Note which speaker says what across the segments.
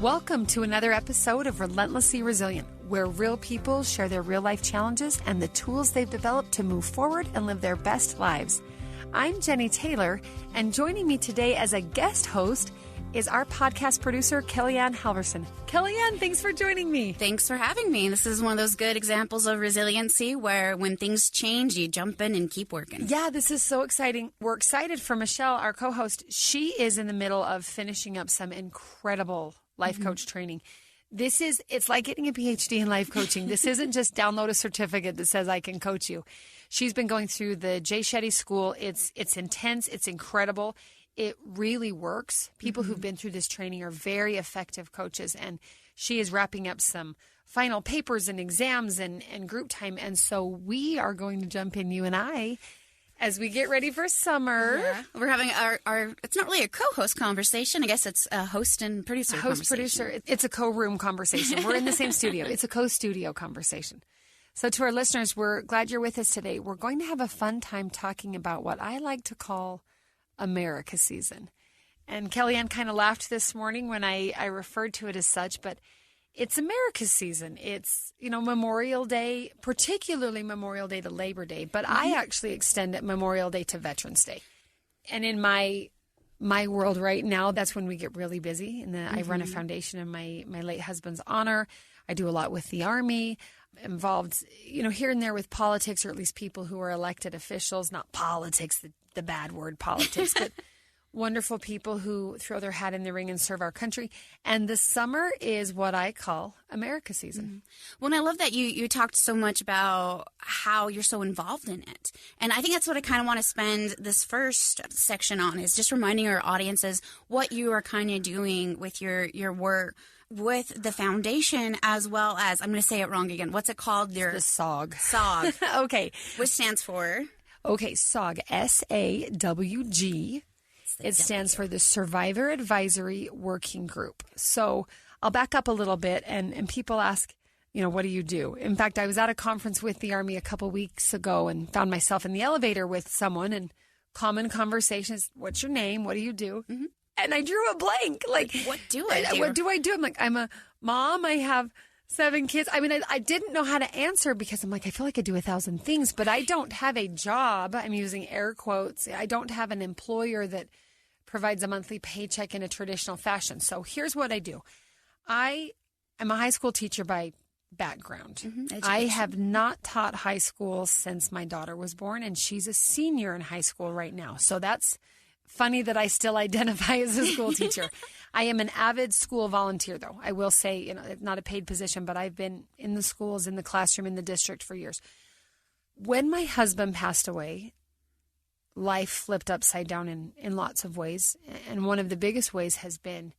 Speaker 1: Welcome to another episode of Relentlessly Resilient, where real people share their real-life challenges and the tools they've developed to move forward and live their best lives. I'm Jennie Taylor, and joining me today as a guest host is our podcast producer, KellieAnn Halverson. KellieAnn, thanks for joining me.
Speaker 2: Thanks for having me. This is one of those good examples of resiliency where when things change, you jump in and keep working.
Speaker 1: Yeah, this is so exciting. We're excited for Michelle, our co-host. She is in the middle of finishing up some incredible life coach training. It's like getting a PhD in life coaching. This isn't just download a certificate that says I can coach you. She's been going through the Jay Shetty School. It's intense. It's incredible. It really works. People who've been through this training are very effective coaches, and she is wrapping up some final papers and exams and group time. And so we are going to jump in, you and I, as we get ready for summer.
Speaker 2: Yeah. We're having our it's not really a co-host conversation. I guess it's a host and producer
Speaker 1: Host-producer. It's a co-room conversation. We're in the same studio. It's a co-studio conversation. So to our listeners, we're glad you're with us today. We're going to have a fun time talking about what I like to call America season. And KellieAnn kind of laughed this morning when I referred to it as such, but it's America's season. It's, Memorial Day, particularly Memorial Day to Labor Day, but I actually extend it Memorial Day to Veterans Day. And in my world right now, that's when we get really busy. And I run a foundation in my late husband's honor. I do a lot with the Army, involved, here and there with politics, or at least people who are elected officials, not politics, the bad word politics, but wonderful people who throw their hat in the ring and serve our country. And the summer is what I call America season.
Speaker 2: Well, and I love that you talked so much about how you're so involved in it. And I think that's what I kind of want to spend this first section on, is just reminding our audiences what you are kind of doing with your work with the foundation, as well as, I'm going to say it wrong again. What's it called?
Speaker 1: The SAWG.
Speaker 2: SAWG.
Speaker 1: Okay.
Speaker 2: Which stands for?
Speaker 1: Okay, SAWG, S-A-W-G. It stands for the Survivor Advisory Working Group. So I'll back up a little bit, and people ask, what do you do? In fact, I was at a conference with the Army a couple weeks ago and found myself in the elevator with someone, and common conversations, what's your name? What do you do? Mm-hmm. And I drew a blank.
Speaker 2: What do I do?
Speaker 1: What do I do? I'm like, I'm a mom. I have 7 kids. I mean, I didn't know how to answer because I'm like, I feel like I do 1,000 things, but I don't have a job. I'm using air quotes. I don't have an employer that provides a monthly paycheck in a traditional fashion. So here's what I do. I am a high school teacher by background. I have not taught high school since my daughter was born, and she's a senior in high school right now. So that's funny that I still identify as a school teacher. I am an avid school volunteer, though. I will say, not a paid position, but I've been in the schools, in the classroom, in the district for years. When my husband passed away, life flipped upside down in lots of ways. And one of the biggest ways has been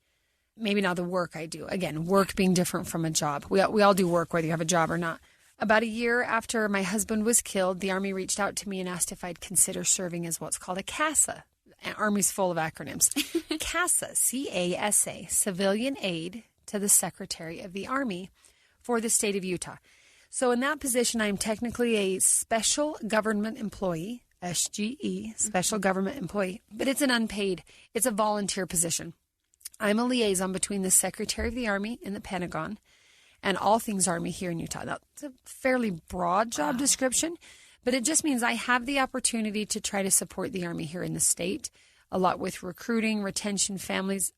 Speaker 1: maybe not the work I do. Again, work being different from a job. We all do work, whether you have a job or not. About a year after my husband was killed, the Army reached out to me and asked if I'd consider serving as what's called a CASA. Army's full of acronyms. CASA, C-A-S-A, Civilian Aide to the Secretary of the Army for the state of Utah. So in that position, I'm technically a special government employee, SGE, special government employee, but it's it's a volunteer position. I'm a liaison between the Secretary of the Army in the Pentagon and all things Army here in Utah. That's a fairly broad job description, but it just means I have the opportunity to try to support the Army here in the state, a lot with recruiting, retention, families,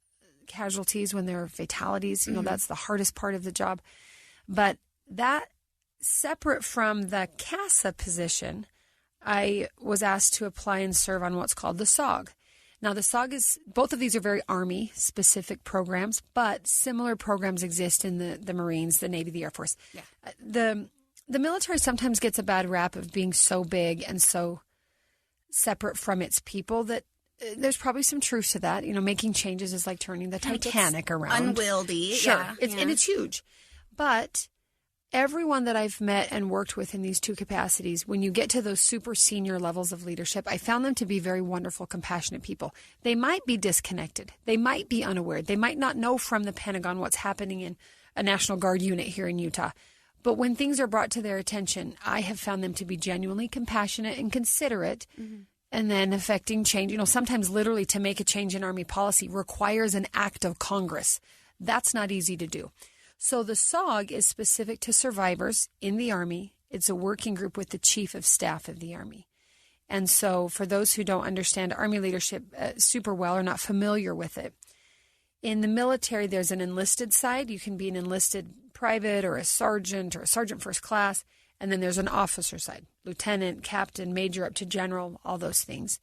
Speaker 1: casualties when there are fatalities. That's the hardest part of the job. But that, separate from the CASA position, I was asked to apply and serve on what's called the SAWG. Now, the SAWG both of these are very Army-specific programs, but similar programs exist in the Marines, the Navy, the Air Force. Yeah. The military sometimes gets a bad rap of being so big and so separate from its people that there's probably some truth to that. Making changes is like turning the Titanic around.
Speaker 2: Unwieldy.
Speaker 1: Sure.
Speaker 2: Yeah.
Speaker 1: And it's huge. But everyone that I've met and worked with in these two capacities, when you get to those super senior levels of leadership, I found them to be very wonderful, compassionate people. They might be disconnected. They might be unaware. They might not know from the Pentagon what's happening in a National Guard unit here in Utah. But when things are brought to their attention, I have found them to be genuinely compassionate and considerate, and then affecting change. Sometimes literally to make a change in Army policy requires an act of Congress. That's not easy to do. So the SOG is specific to survivors in the Army. It's a working group with the Chief of Staff of the Army. And so for those who don't understand Army leadership super well or not familiar with it, in the military, there's an enlisted side. You can be an enlisted private or a sergeant first class. And then there's an officer side, lieutenant, captain, major, up to general, all those things.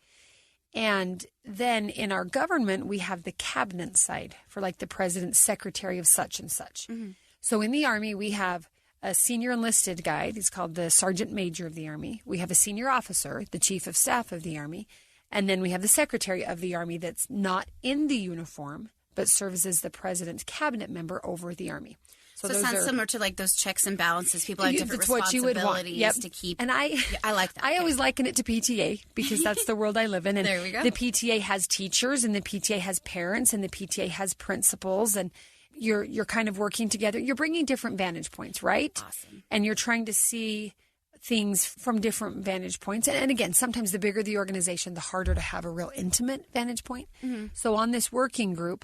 Speaker 1: And then in our government, we have the cabinet side for like the president's secretary of such and such. Mm-hmm. So in the Army, we have a senior enlisted guy. He's called the sergeant major of the Army. We have a senior officer, the chief of staff of the Army. And then we have the secretary of the Army that's not in the uniform, but serves as the president's cabinet member over the Army.
Speaker 2: So it sounds similar to like those checks and balances. People have different responsibilities to keep.
Speaker 1: And I
Speaker 2: like that.
Speaker 1: I always liken it to PTA because that's the world I live in. And
Speaker 2: there we go.
Speaker 1: The PTA has teachers, and the PTA has parents, and the PTA has principals, and you're kind of working together. You're bringing different vantage points, right?
Speaker 2: Awesome.
Speaker 1: And you're trying to see things from different vantage points. And again, sometimes the bigger the organization, the harder to have a real intimate vantage point. Mm-hmm. So on this working group,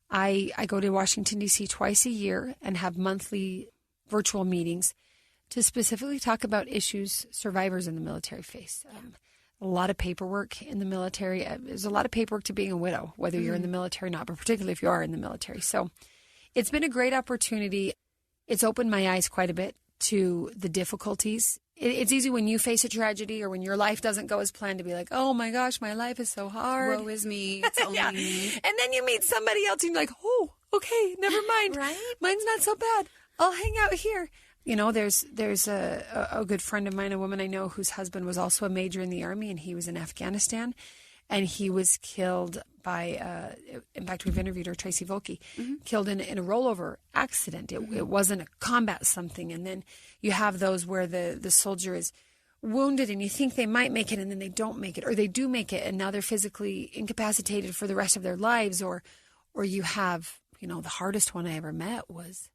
Speaker 1: I go to Washington, D.C. twice a year and have monthly virtual meetings to specifically talk about issues survivors in the military face. A lot of paperwork in the military. There's a lot of paperwork to being a widow, whether you're in the military or not, but particularly if you are in the military. So it's been a great opportunity. It's opened my eyes quite a bit to the difficulties. It's easy when you face a tragedy or when your life doesn't go as planned to be like, oh my gosh, my life is so hard.
Speaker 2: Woe is me. It's only me.
Speaker 1: And then you meet somebody else and you're like, oh, okay, never mind.
Speaker 2: Right?
Speaker 1: Mine's not so bad. I'll hang out here. You know, there's a good friend of mine, a woman I know whose husband was also a major in the Army, and he was in Afghanistan. And he was killed by, in fact, we've interviewed her, Tracy Volke, killed in a rollover accident. It wasn't a combat something. And then you have those where the soldier is wounded and you think they might make it and then they don't make it, or they do make it and now they're physically incapacitated for the rest of their lives. Or you have, you know, the hardest one I ever met was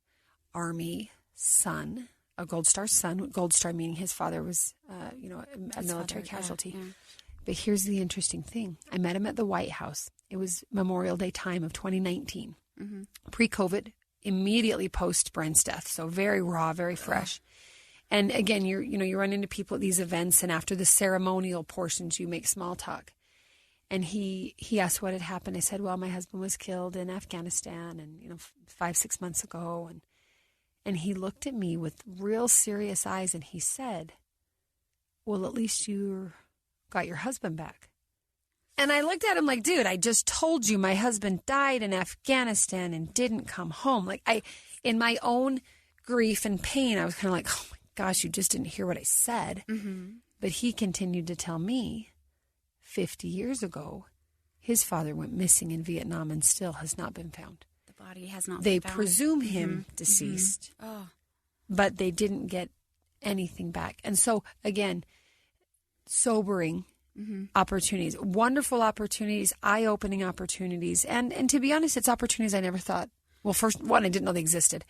Speaker 1: Army son, a Gold Star son, Gold Star meaning his father was, a military casualty. Yeah. But here's the interesting thing. I met him at the White House. It was Memorial Day time of 2019, pre-COVID, immediately post Brent's death. So very raw, very fresh. And again, you run into people at these events, and after the ceremonial portions, you make small talk. And he asked what had happened. I said, well, my husband was killed in Afghanistan, and 5-6 months ago. And he looked at me with real serious eyes, and he said, well, at least you got your husband back. And I looked at him like, dude, I just told you my husband died in Afghanistan and didn't come home. Like in my own grief and pain, I was kind of like, oh my gosh, you just didn't hear what I said. Mm-hmm. But he continued to tell me 50 years ago, his father went missing in Vietnam and still has not been found.
Speaker 2: The body has not
Speaker 1: been
Speaker 2: found.
Speaker 1: They presume him deceased, but they didn't get anything back. And so, again, sobering opportunities, wonderful opportunities, eye-opening opportunities. And to be honest, it's opportunities I never thought, well, first one, I didn't know they existed.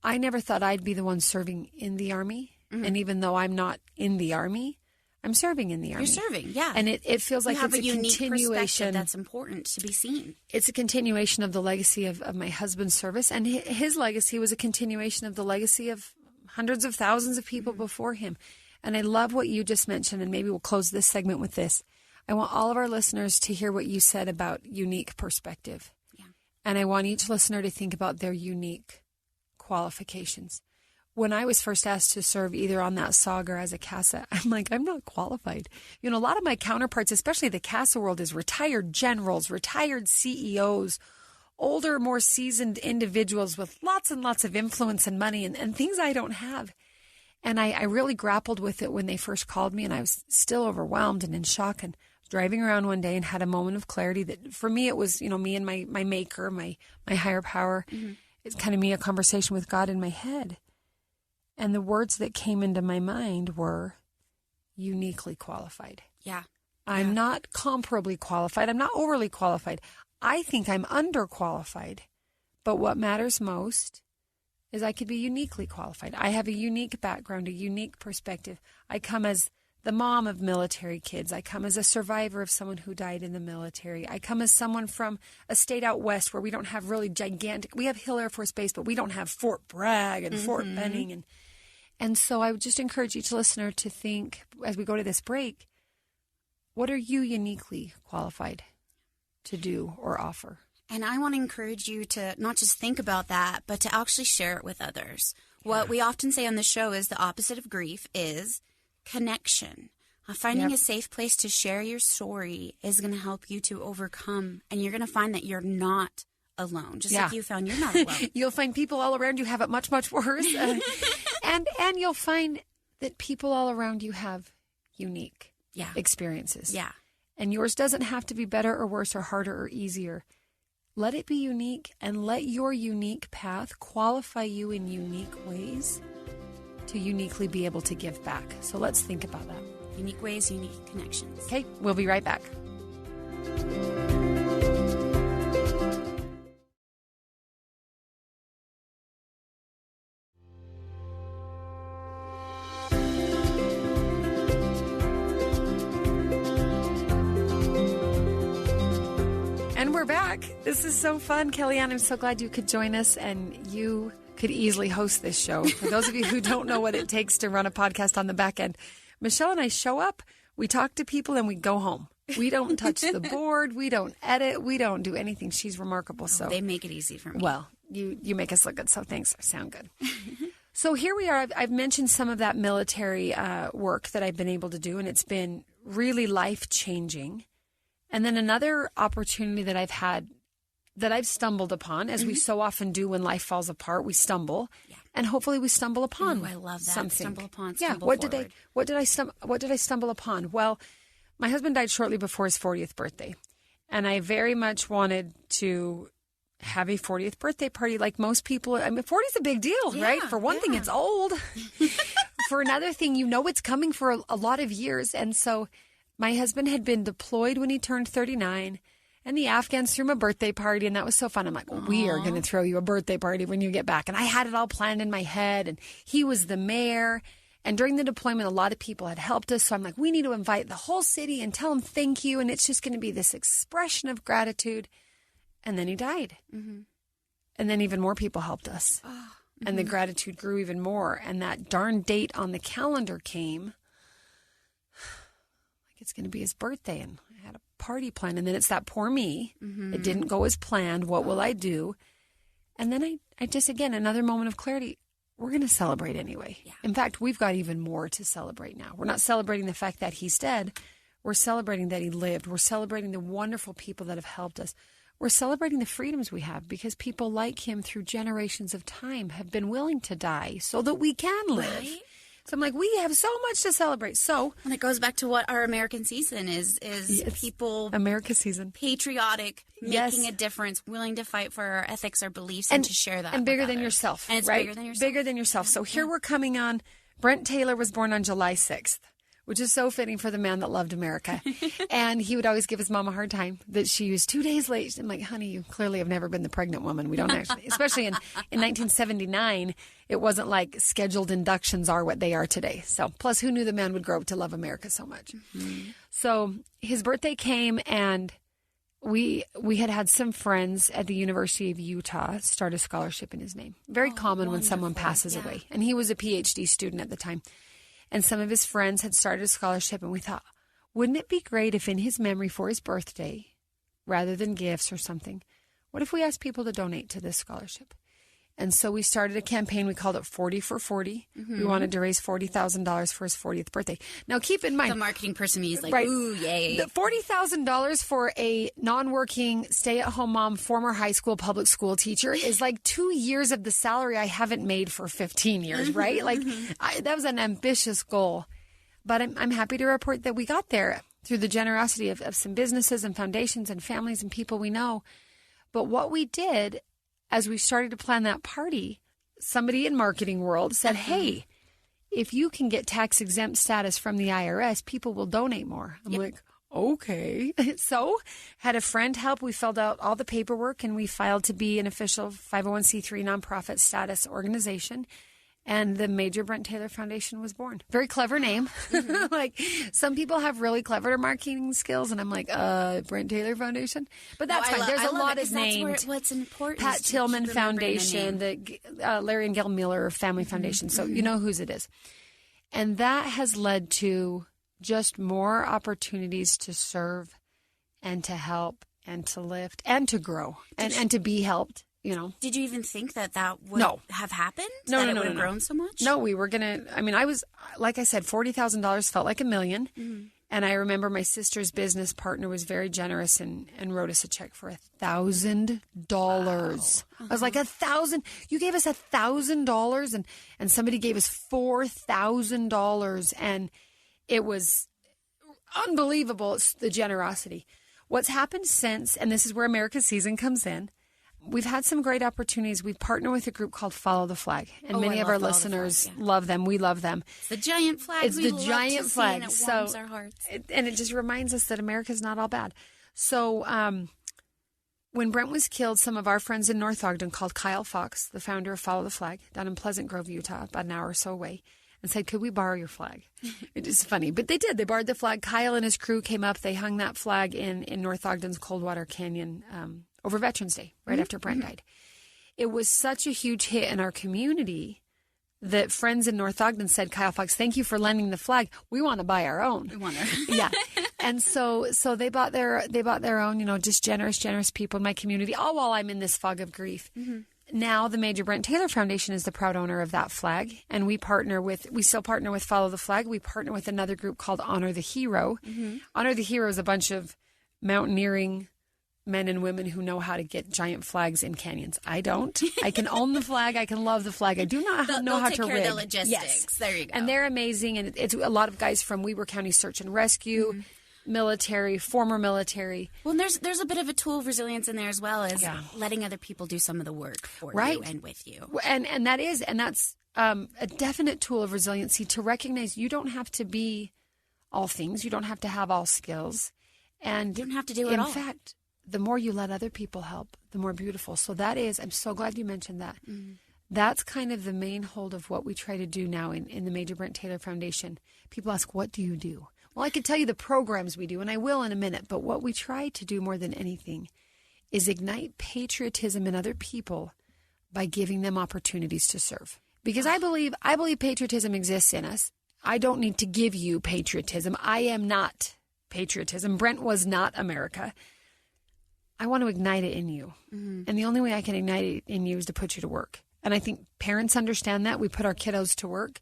Speaker 1: I never thought I'd be the one serving in the Army. Mm-hmm. And even though I'm not in the Army, I'm serving in the Army.
Speaker 2: You're serving, yeah.
Speaker 1: And it feels like it's a unique
Speaker 2: continuation. That's important to be seen.
Speaker 1: It's a continuation of the legacy of my husband's service. And his legacy was a continuation of the legacy of hundreds of thousands of people before him. And I love what you just mentioned, and maybe we'll close this segment with this. I want all of our listeners to hear what you said about unique perspective. Yeah. And I want each listener to think about their unique qualifications. When I was first asked to serve either on that SOG or as a CASA, I'm like, I'm not qualified. A lot of my counterparts, especially the CASA world, is retired generals, retired CEOs, older, more seasoned individuals with lots and lots of influence and money and things I don't have. And I really grappled with it when they first called me, and I was still overwhelmed and in shock, and driving around one day and had a moment of clarity that for me it was, me and my maker, my higher power. Mm-hmm. It's kind of me, a conversation with God in my head. And the words that came into my mind were uniquely qualified.
Speaker 2: Yeah.
Speaker 1: I'm not comparably qualified. I'm not overly qualified. I think I'm underqualified. But what matters most is I could be uniquely qualified. I have a unique background, a unique perspective. I come as the mom of military kids. I come as a survivor of someone who died in the military. I come as someone from a state out west where we don't have really gigantic, we have Hill Air Force Base, but we don't have Fort Bragg and Fort Benning. And so I would just encourage each listener to think, as we go to this break, what are you uniquely qualified to do or offer?
Speaker 2: And I want to encourage you to not just think about that, but to actually share it with others. What we often say on the show is the opposite of grief is connection. Finding a safe place to share your story is going to help you to overcome, and you're going to find that you're not alone. Just like you found you're not alone.
Speaker 1: You'll find people all around you have it much, much worse. And you'll find that people all around you have unique experiences.
Speaker 2: Yeah.
Speaker 1: And yours doesn't have to be better or worse or harder or easier. Let it be unique, and let your unique path qualify you in unique ways to uniquely be able to give back. So let's think about that.
Speaker 2: Unique ways, unique connections.
Speaker 1: Okay, we'll be right back. And we're back. This is so fun, KellieAnn. I'm so glad you could join us, and you could easily host this show. For those of you who don't know what it takes to run a podcast on the back end, Michelle and I show up, we talk to people, and we go home. We don't touch the board. We don't edit. We don't do anything. She's remarkable. So
Speaker 2: they make it easy for me.
Speaker 1: Well, you make us look good, so thanks. Sound good. So here we are. I've mentioned some of that military work that I've been able to do, and it's been really life-changing. And then another opportunity that I've had, that I've stumbled upon, as we so often do when life falls apart, we stumble, and hopefully we stumble upon.
Speaker 2: I love that.
Speaker 1: Something.
Speaker 2: Stumble upon.
Speaker 1: What did I stumble upon? Well, my husband died shortly before his 40th birthday, and I very much wanted to have a 40th birthday party like most people. I mean, 40 is a big deal, right? For one thing, it's old. For another thing, it's coming for a lot of years, and so my husband had been deployed when he turned 39. And the Afghans threw him a birthday party, and that was so fun. I'm like, we are going to throw you a birthday party when you get back. And I had it all planned in my head, and he was the mayor. And during the deployment, a lot of people had helped us. So I'm like, we need to invite the whole city and tell them thank you. And it's just going to be this expression of gratitude. And then he died. And then even more people helped us. And the gratitude grew even more. And that darn date on the calendar came. Like it's going to be his birthday. And I had a party plan, and then it's that poor me. It didn't go as planned. What will I do? And then I just, again, another moment of clarity. We're going to celebrate anyway. In fact, we've got even more to celebrate now. We're not celebrating the fact that he's dead. We're celebrating that he lived. We're celebrating the wonderful people that have helped us. We're celebrating the freedoms we have because people like him through generations of time have been willing to die so that we can live. Right? So I'm like, we have so much to celebrate. So,
Speaker 2: and it goes back to what our American season is people,
Speaker 1: America season,
Speaker 2: patriotic, making a difference, willing to fight for our ethics, our beliefs, and to share that.
Speaker 1: And bigger than yourself.
Speaker 2: And it's
Speaker 1: right?
Speaker 2: bigger than yourself.
Speaker 1: Bigger than yourself. So here we're coming on. Brent Taylor was born on July 6th. Which is so fitting for the man that loved America. And he would always give his mom a hard time that she was 2 days late. I'm like, honey, you clearly have never been the pregnant woman. We don't actually, especially in 1979, it wasn't like scheduled inductions are what they are today. So plus who knew the man would grow up to love America so much? So his birthday came, and we had some friends at the University of Utah start a scholarship in his name. Very common when someone passes away. And he was a PhD student at the time. And some of his friends had started a scholarship, and we thought, wouldn't it be great if in his memory for his birthday, rather than gifts or something, what if we asked people to donate to this scholarship? And so we started a campaign. We called it 40 for 40. We wanted to raise $40,000 for his 40th birthday. Now, keep in mind,
Speaker 2: the marketing person is like, ooh, yay.
Speaker 1: The $40,000 for a non-working, stay-at-home mom, former high school public school teacher is like 2 years of the salary I haven't made for 15 years, right? Like, that was an ambitious goal. But I'm happy to report that we got there through the generosity of some businesses and foundations and families and people we know. But what we did, as we started to plan that party, somebody in marketing world said, hey, if you can get tax exempt status from the IRS, people will donate more. I'm like, okay. So had a friend help. We filled out all the paperwork, and we filed to be an official 501c3 nonprofit status organization. And the Major Brent Taylor Foundation was born. Very clever name. Like, some people have really clever marketing skills, and I'm like, Brent Taylor Foundation? But that's fine. There's a lot of names.
Speaker 2: What's important.
Speaker 1: Pat Tillman Foundation, the Larry and Gail Miller Family Foundation. So you know whose it is. And that has led to just more opportunities to serve and to help and to lift and to grow and to be helped. You know,
Speaker 2: did you even think that would have happened?
Speaker 1: No,
Speaker 2: that it would have grown so much?
Speaker 1: No, we were gonna. I mean, I was, like I said, $40,000 felt like $1 million. And I remember my sister's business partner was very generous and wrote us a check for $1,000. Wow. I was like, 1,000? You gave us $1,000, and somebody gave us $4,000, and it was unbelievable. It's the generosity. What's happened since, and this is where America's Season comes in. We've had some great opportunities. We've partnered with a group called Follow the Flag, and many of our listeners love them. We love them.
Speaker 2: It's the giant flag.
Speaker 1: It's the giant flag.
Speaker 2: And it warms our hearts.
Speaker 1: And it just reminds us that America's not all bad. So when Brent was killed, some of our friends in North Ogden called Kyle Fox, the founder of Follow the Flag, down in Pleasant Grove, Utah, about an hour or so away, and said, could we borrow your flag? It is funny. But they did. They borrowed the flag. Kyle and his crew came up. They hung that flag in North Ogden's Coldwater Canyon over Veterans Day, right after Brent died. It was such a huge hit in our community that friends in North Ogden said, Kyle Fox, thank you for lending the flag. We want to buy our own.
Speaker 2: We want to.
Speaker 1: Yeah. And so they bought their own, you know, just generous people in my community, all while I'm in this fog of grief. Now the Major Brent Taylor Foundation is the proud owner of that flag, and we still partner with Follow the Flag. We partner with another group called Honor the Hero. Honor the Hero is a bunch of mountaineering men and women who know how to get giant flags in canyons. I don't. I can own the flag. I can love the flag. I do not know how to rig.
Speaker 2: They'll take care of the logistics.
Speaker 1: Yes.
Speaker 2: There you go.
Speaker 1: And they're amazing, and it's a lot of guys from Weber County Search and Rescue, military, former military.
Speaker 2: Well, and there's a bit of a tool of resilience in there as well as letting other people do some of the work for you and with you.
Speaker 1: And that's a definite tool of resiliency, to recognize you don't have to be all things. You don't have to have all skills. And
Speaker 2: you don't have to do it all.
Speaker 1: In fact, the more you let other people help, the more beautiful. So I'm so glad you mentioned that. That's kind of the main hold of what we try to do now in the Major Brent Taylor Foundation. People ask, what do you do? Well, I could tell you the programs we do, and I will in a minute, but what we try to do more than anything is ignite patriotism in other people by giving them opportunities to serve. Because I believe patriotism exists in us. I don't need to give you patriotism. I am not patriotism. Brent was not America. I want to ignite it in you. And the only way I can ignite it in you is to put you to work. And I think parents understand that. We put our kiddos to work,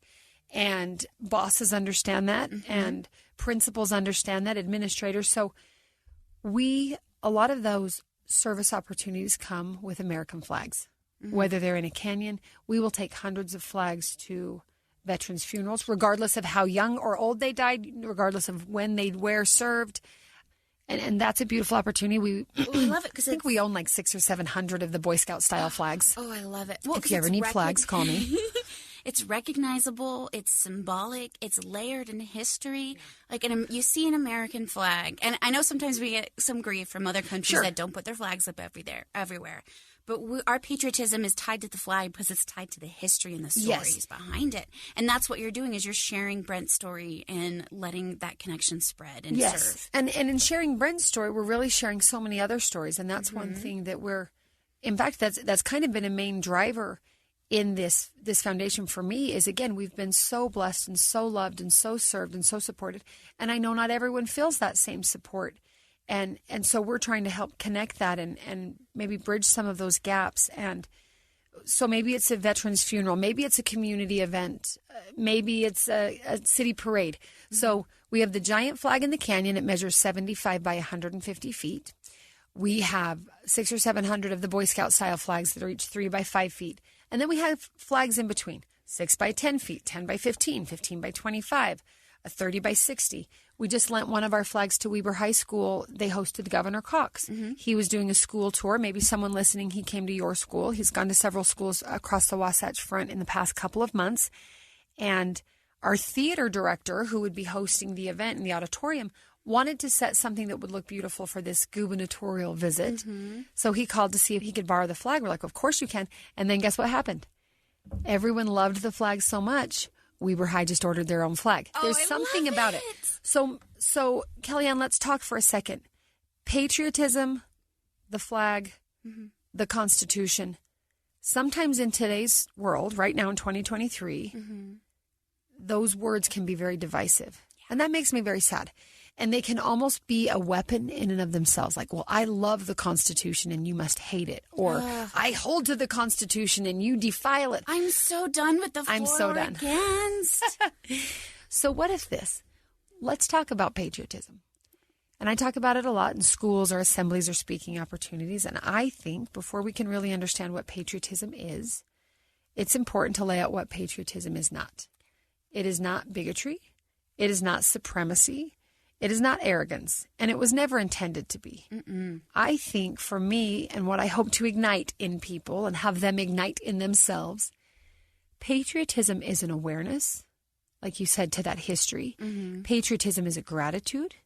Speaker 1: and bosses understand that, and principals understand that, administrators. So a lot of those service opportunities come with American flags. Whether they're in a canyon, we will take hundreds of flags to veterans' funerals, regardless of how young or old they died, regardless of when they served. And that's a beautiful opportunity. We
Speaker 2: love it because
Speaker 1: I think we own like 600 or 700 of the Boy Scout style flags.
Speaker 2: Oh, I love it. Well,
Speaker 1: if you ever need flags, call me.
Speaker 2: It's recognizable. It's symbolic. It's layered in history. Like you see an American flag, and I know sometimes we get some grief from other countries that don't put their flags up everywhere. But our patriotism is tied to the flag because it's tied to the history and the stories behind it. And that's what you're doing, is you're sharing Brent's story and letting that connection spread and serve.
Speaker 1: And in sharing Brent's story, we're really sharing so many other stories. And that's one thing that in fact, that's kind of been a main driver in this foundation for me is, again, we've been so blessed and so loved and so served and so supported. And I know not everyone feels that same support. And so we're trying to help connect that and maybe bridge some of those gaps. And so maybe it's a veteran's funeral. Maybe it's a community event. Maybe it's a city parade. So we have the giant flag in the canyon. It measures 75 by 150 feet. We have 600 or 700 of the Boy Scout style flags that are each 3 by 5 feet. And then we have flags in between, 6 by 10 feet, 10 by 15, 15 by 25, a 30 by 60. We just lent one of our flags to Weber High School. They hosted Governor Cox. He was doing a school tour. Maybe someone listening, he came to your school. He's gone to several schools across the Wasatch Front in the past couple of months. And our theater director, who would be hosting the event in the auditorium, wanted to set something that would look beautiful for this gubernatorial visit. So he called to see if he could borrow the flag. We're like, of course you can. And then guess what happened? Everyone loved the flag so much, Weber High just ordered their own flag.
Speaker 2: Oh,
Speaker 1: There's something about it. So KellieAnn, let's talk for a second. Patriotism, the flag, the Constitution. Sometimes in today's world, right now in 2023, those words can be very divisive. Yeah. And that makes me very sad. And they can almost be a weapon in and of themselves. Like, well, I love the Constitution and you must hate it. Or I hold to the Constitution and you defile it.
Speaker 2: I'm so done with the
Speaker 1: I'm so done.
Speaker 2: Against.
Speaker 1: So what if this? Let's talk about patriotism. And I talk about it a lot in schools or assemblies or speaking opportunities. And I think before we can really understand what patriotism is, it's important to lay out what patriotism is not. It is not bigotry. It is not supremacy. It is not arrogance, and it was never intended to be. I think for me and what I hope to ignite in people and have them ignite in themselves, patriotism is an awareness, like you said, to that history. Patriotism is a gratitude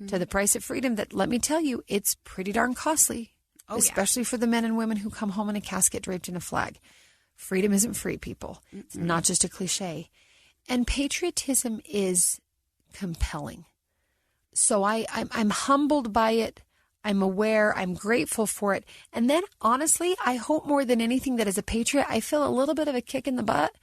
Speaker 1: to the price of freedom that, let me tell you, it's pretty darn costly, especially for the men and women who come home in a casket draped in a flag. Freedom isn't free, people. It's not just a cliche. And patriotism is compelling. So I'm humbled by it. I'm aware. I'm grateful for it. And then, honestly, I hope more than anything that as a patriot, I feel a little bit of a kick in the butt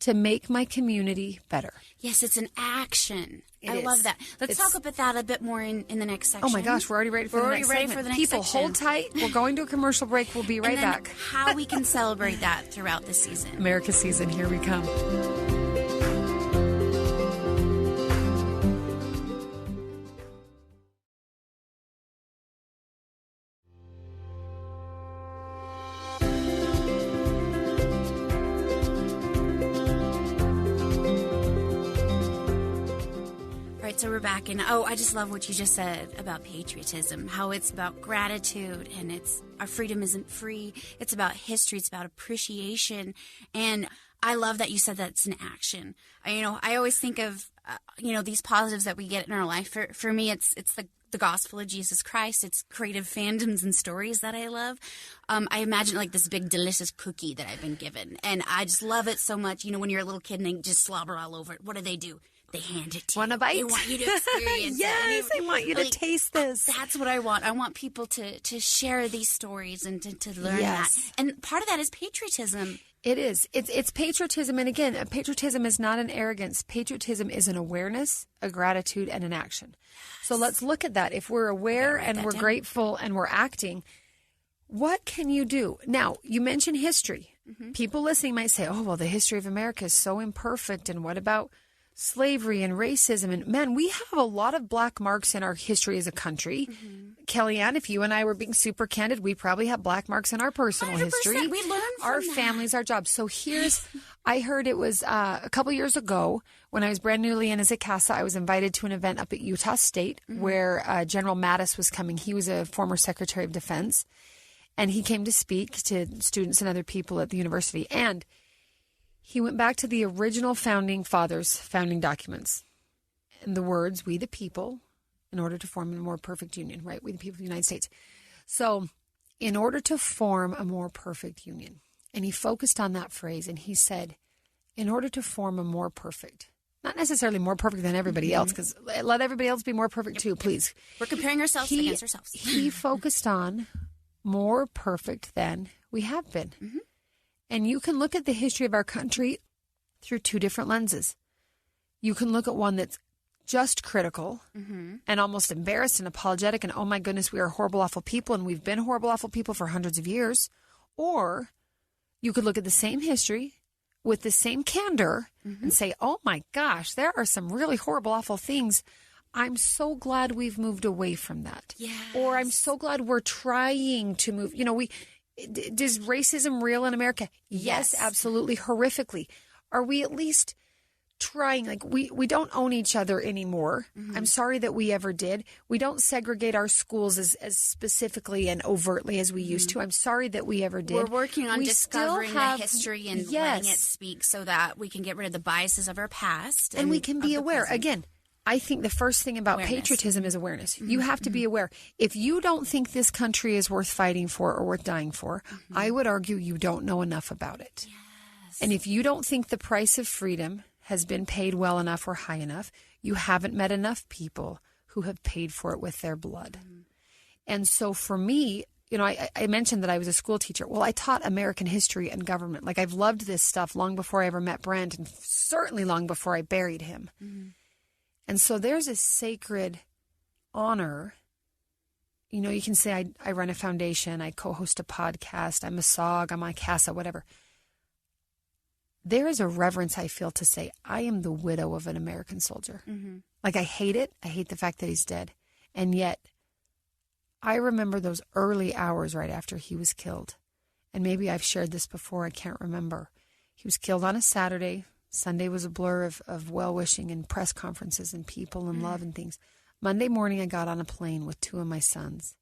Speaker 1: to make my community better.
Speaker 2: Yes, it's an action. I love that. Let's talk about that a bit more in the next section.
Speaker 1: Oh, my gosh. We're already ready for the next segment. People, hold tight. We're going to a commercial break. We'll be right back.
Speaker 2: How we can celebrate that throughout the season.
Speaker 1: America's season. Here we come.
Speaker 2: So we're back, and I just love what you just said about patriotism, how it's about gratitude, and our freedom isn't free. It's about history. It's about appreciation. And I love that you said that it's an action. I always think of, these positives that we get in our life. For me, it's the gospel of Jesus Christ. It's creative fandoms and stories that I love. I imagine like this big delicious cookie that I've been given, and I just love it so much. When you're a little kid and they just slobber all over it, what do? They hand it to you.
Speaker 1: Want a bite?
Speaker 2: They want you to experience
Speaker 1: yes,
Speaker 2: it.
Speaker 1: I want you to taste this.
Speaker 2: That's what I want. I want people to share these stories and to learn that. And part of that is patriotism.
Speaker 1: It is. It's patriotism. And again, patriotism is not an arrogance. Patriotism is an awareness, a gratitude, and an action. So let's look at that. If we're aware and we're grateful and we're acting, what can you do? Now, you mentioned history. People listening might say, oh, well, the history of America is so imperfect. And what about slavery and racism? And man, we have a lot of black marks in our history as a country. KellieAnn, if you and I were being super candid, we probably have black marks in our personal
Speaker 2: 100%.
Speaker 1: history.
Speaker 2: We learn from
Speaker 1: our families, our jobs. So I heard it was a couple years ago when I was brand newly in as a CASA, I was invited to an event up at Utah State where General Mattis was coming. He was a former Secretary of Defense, and he came to speak to students and other people at the university. And he went back to the original founding fathers' founding documents and the words, we the people, in order to form a more perfect union, right? We the people of the United States. So in order to form a more perfect union, and he focused on that phrase, and he said, in order to form a more perfect, not necessarily more perfect than everybody else, because let everybody else be more perfect too, please.
Speaker 2: We're comparing ourselves against ourselves.
Speaker 1: He focused on more perfect than we have been. And you can look at the history of our country through two different lenses. You can look at one that's just critical and almost embarrassed and apologetic and, oh my goodness, we are horrible, awful people, and we've been horrible, awful people for hundreds of years. Or you could look at the same history with the same candor and say, oh my gosh, there are some really horrible, awful things. I'm so glad we've moved away from that.
Speaker 2: Yes.
Speaker 1: Or I'm so glad we're trying to move. Is racism real in America? Yes, absolutely, horrifically. Are we at least trying? Like, we don't own each other anymore. I'm sorry that we ever did. We don't segregate our schools as specifically and overtly as we used to. I'm sorry that we ever did.
Speaker 2: We're working on discovering the history and letting it speak so that we can get rid of the biases of our past.
Speaker 1: And we can be aware. Again, I think the first thing about patriotism is awareness. You have to be aware. If you don't think this country is worth fighting for or worth dying for, I would argue you don't know enough about it.
Speaker 2: Yes.
Speaker 1: And if you don't think the price of freedom has been paid well enough or high enough, you haven't met enough people who have paid for it with their blood. Mm-hmm. And so for me, you know, I mentioned that I was a school teacher. Well, I taught American history and government. Like, I've loved this stuff long before I ever met Brent, and certainly long before I buried him. Mm-hmm. And so there's a sacred honor. You know, you can say I run a foundation, I co-host a podcast, I'm a SOG, I'm a CASA, whatever. There is a reverence I feel to say, I am the widow of an American soldier. Mm-hmm. Like, I hate it. I hate the fact that he's dead. And yet, I remember those early hours right after he was killed. And maybe I've shared this before, I can't remember. He was killed on a Saturday. Sunday was a blur of well-wishing and press conferences and people and love and things. Monday morning, I got on a plane with 2 of my sons,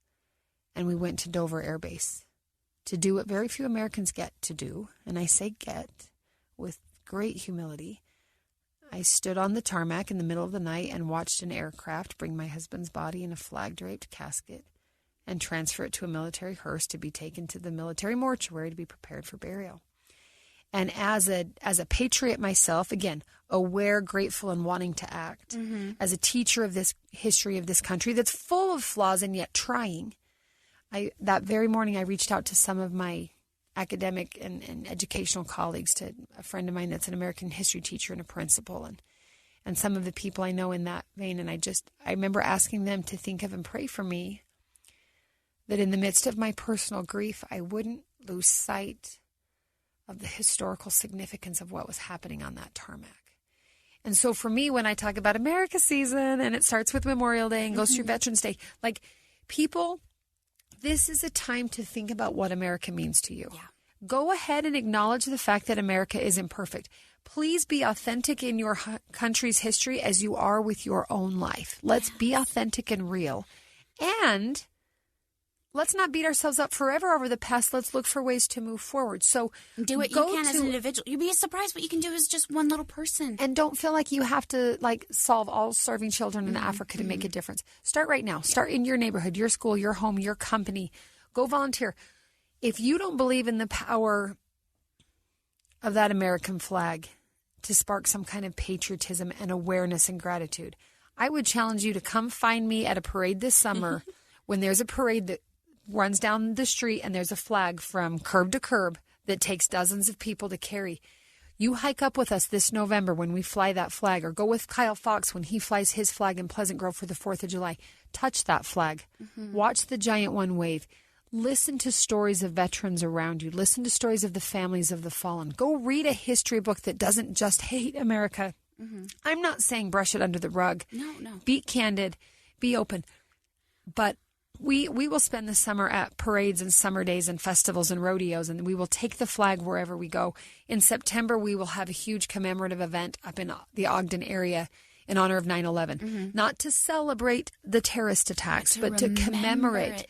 Speaker 1: and we went to Dover Air Base to do what very few Americans get to do. And I say get with great humility. I stood on the tarmac in the middle of the night and watched an aircraft bring my husband's body in a flag-draped casket and transfer it to a military hearse to be taken to the military mortuary to be prepared for burial. And as a patriot myself, again, aware, grateful, and wanting to act, as a teacher of this history of this country that's full of flaws and yet trying, that very morning I reached out to some of my academic and educational colleagues, to a friend of mine that's an American history teacher and a principal, and some of the people I know in that vein. And I remember asking them to think of and pray for me, that in the midst of my personal grief, I wouldn't lose sight of the historical significance of what was happening on that tarmac. And so for me, when I talk about America season, and it starts with Memorial Day and goes through Veterans Day, like, people, this is a time to think about what America means to you. Yeah. Go ahead and acknowledge the fact that America is imperfect. Please be authentic in your country's history as you are with your own life. Let's be authentic and real. And let's not beat ourselves up forever over the past. Let's look for ways to move forward. So
Speaker 2: do what you can as an individual. You'd be surprised what you can do as just one little person.
Speaker 1: And don't feel like you have to, like, solve all starving children in Africa to make a difference. Start right now. Start in your neighborhood, your school, your home, your company. Go volunteer. If you don't believe in the power of that American flag to spark some kind of patriotism and awareness and gratitude, I would challenge you to come find me at a parade this summer when there's a parade that runs down the street and there's a flag from curb to curb that takes dozens of people to carry. You hike up with us this November when we fly that flag, or go with Kyle Fox when he flies his flag in Pleasant Grove for the 4th of July. Touch that flag. Watch the giant one wave. Listen to stories of veterans around you. Listen to stories of the families of the fallen. Go read a history book that doesn't just hate America. I'm not saying brush it under the rug.
Speaker 2: No.
Speaker 1: Be candid. Be open. But we will spend the summer at parades and summer days and festivals and rodeos, and we will take the flag wherever we go. In September, we will have a huge commemorative event up in the Ogden area in honor of 9/11. Not to celebrate the terrorist attacks, but to commemorate.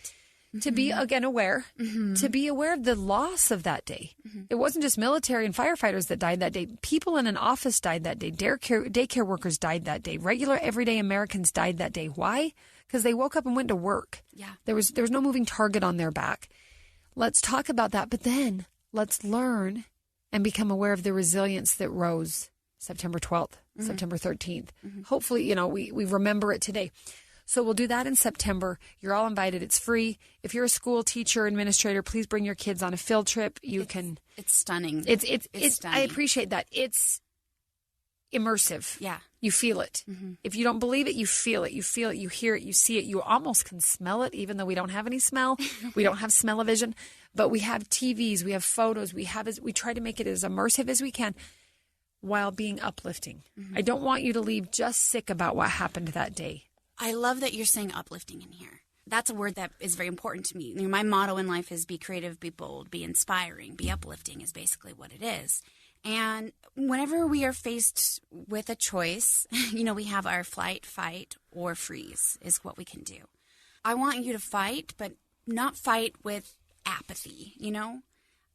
Speaker 1: To be, again, aware, to be aware of the loss of that day. It wasn't just military and firefighters that died that day. People in an office died that day. Daycare workers died that day. Regular, everyday Americans died that day. Why? Because they woke up and went to work.
Speaker 2: Yeah.
Speaker 1: There was no moving target on their back. Let's talk about that, but then let's learn and become aware of the resilience that rose September 12th, September 13th. Hopefully, we remember it today. So we'll do that in September. You're all invited. It's free. If you're a school teacher, administrator, please bring your kids on a field trip.
Speaker 2: It's stunning.
Speaker 1: It's
Speaker 2: stunning.
Speaker 1: I appreciate that. It's immersive.
Speaker 2: Yeah.
Speaker 1: You feel it. If you don't believe it, you feel it. You feel it. You hear it. You see it. You almost can smell it, even though we don't have any smell. We don't have smell-o-vision, but we have TVs. We have photos. We try to make it as immersive as we can while being uplifting. I don't want you to leave just sick about what happened that day.
Speaker 2: I love that you're saying uplifting in here. That's a word that is very important to me. My motto in life is be creative, be bold, be inspiring, be uplifting is basically what it is. And whenever we are faced with a choice, we have our flight, fight, or freeze is what we can do. I want you to fight, but not fight with apathy,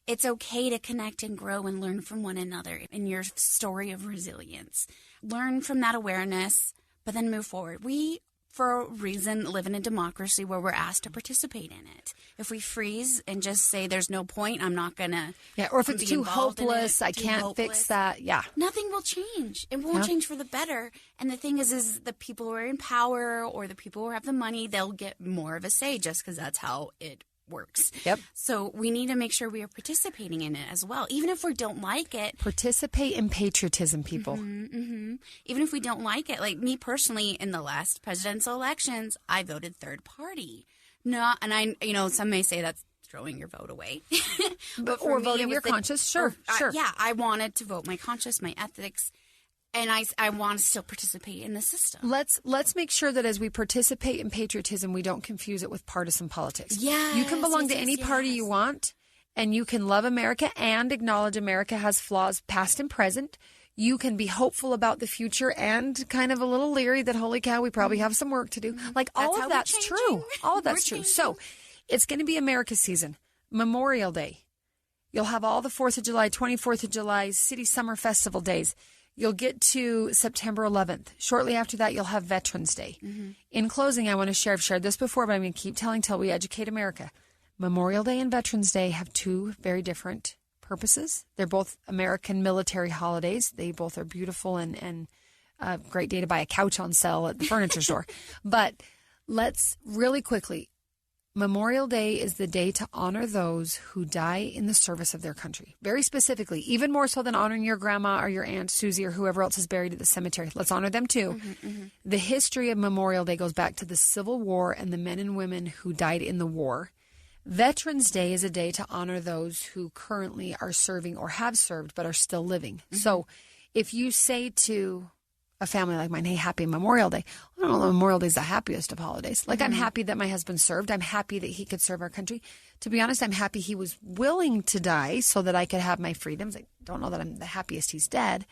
Speaker 2: It's okay to connect and grow and learn from one another in your story of resilience. Learn from that awareness, but then move forward. We for a reason, live in a democracy where we're asked to participate in it. If we freeze and just say there's no point, I'm not going to
Speaker 1: or if it's too hopeless, I can't fix that. Yeah.
Speaker 2: Nothing will change. It won't change for the better. And the thing is the people who are in power or the people who have the money, they'll get more of a say just because that's how it works.
Speaker 1: Yep.
Speaker 2: So we need to make sure we are participating in it as well. Even if we don't like it.
Speaker 1: Participate in patriotism, people.
Speaker 2: Even if we don't like it. Like me personally, in the last presidential elections, I voted third party. Some may say that's throwing your vote away.
Speaker 1: Or voting your conscience. Sure.
Speaker 2: I wanted to vote my conscience, my ethics. And I want to still participate in the system.
Speaker 1: Let's make sure that as we participate in patriotism, we don't confuse it with partisan politics.
Speaker 2: Yes,
Speaker 1: you can belong to any party you want, and you can love America and acknowledge America has flaws past and present. You can be hopeful about the future and kind of a little leery that, holy cow, we probably have some work to do. Like all of that's true. All of that's true. So it's going to be America's season. Memorial Day. You'll have all the 4th of July, 24th of July, City Summer Festival days. You'll get to September 11th. Shortly after that, you'll have Veterans Day. In closing, I want to share, I've shared this before, but I'm going to keep telling till we educate America. Memorial Day and Veterans Day have two very different purposes. They're both American military holidays. They both are beautiful and a great day to buy a couch on sale at the furniture store. But let's really quickly, Memorial Day is the day to honor those who die in the service of their country. Very specifically, even more so than honoring your grandma or your Aunt Susie or whoever else is buried at the cemetery. Let's honor them too. The history of Memorial Day goes back to the Civil War and the men and women who died in the war. Veterans Day is a day to honor those who currently are serving or have served but are still living. So if you say to a family like mine, hey, happy Memorial Day. I don't know, Memorial Day is the happiest of holidays. Like, I'm happy that my husband served. I'm happy that he could serve our country. To be honest, I'm happy he was willing to die so that I could have my freedoms. I don't know that I'm the happiest he's dead.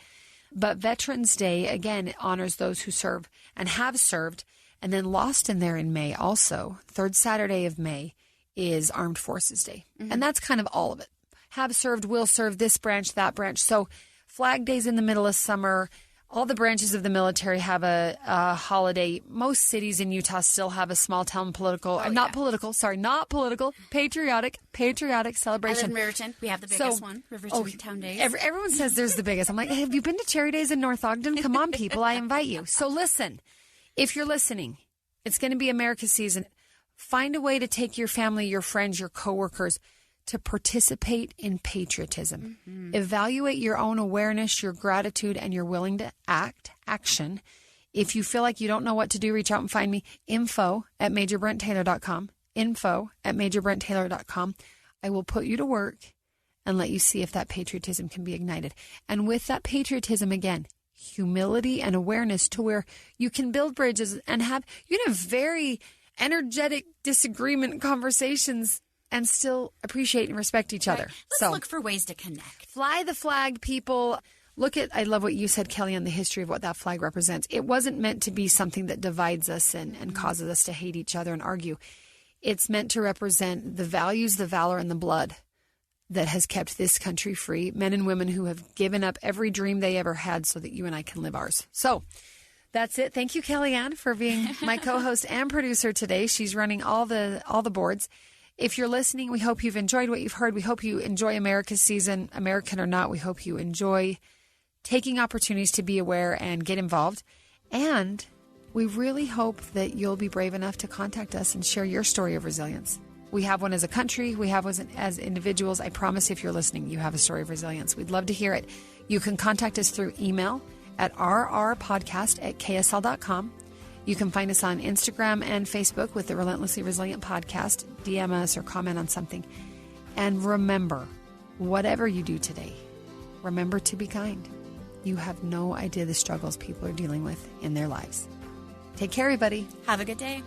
Speaker 1: But Veterans Day, again, honors those who serve and have served. And then lost in there in May also, third Saturday of May, is Armed Forces Day. And that's kind of all of it. Have served, will serve, this branch, that branch. So Flag Day's in the middle of summer. All the branches of the military have a holiday. Most cities in Utah still have a small town not political, patriotic celebration.
Speaker 2: I live in Riverton. We have the biggest one, Riverton Town Days.
Speaker 1: Everyone says there's the biggest. I'm like, hey, have you been to Cherry Days in North Ogden? Come on, people, I invite you. So listen, if you're listening, it's going to be America's season. Find a way to take your family, your friends, your coworkers to participate in patriotism. Evaluate your own awareness, your gratitude, and your willing to action. If you feel like you don't know what to do, reach out and find me. info@majorbrentaylor.com. info@majorbrentaylor.com. I will put you to work and let you see if that patriotism can be ignited. And with that patriotism, again, humility and awareness to where you can build bridges and you can have very energetic disagreement conversations and still appreciate and respect each other.
Speaker 2: Let's look for ways to connect.
Speaker 1: Fly the flag, people. I love what you said, Kelly, on the history of what that flag represents. It wasn't meant to be something that divides us and causes us to hate each other and argue. It's meant to represent the values, the valor, and the blood that has kept this country free. Men and women who have given up every dream they ever had so that you and I can live ours. So that's it. Thank you, KellieAnn, for being my co-host and producer today. She's running all the boards. If you're listening, we hope you've enjoyed what you've heard. We hope you enjoy America's season, American or not. We hope you enjoy taking opportunities to be aware and get involved. And we really hope that you'll be brave enough to contact us and share your story of resilience. We have one as a country. We have one as individuals. I promise if you're listening, you have a story of resilience. We'd love to hear it. You can contact us through email at rrpodcast@ksl.com. You can find us on Instagram and Facebook with the Relentlessly Resilient podcast. DM us or comment on something. And remember, whatever you do today, remember to be kind. You have no idea the struggles people are dealing with in their lives. Take care, everybody.
Speaker 2: Have a good day.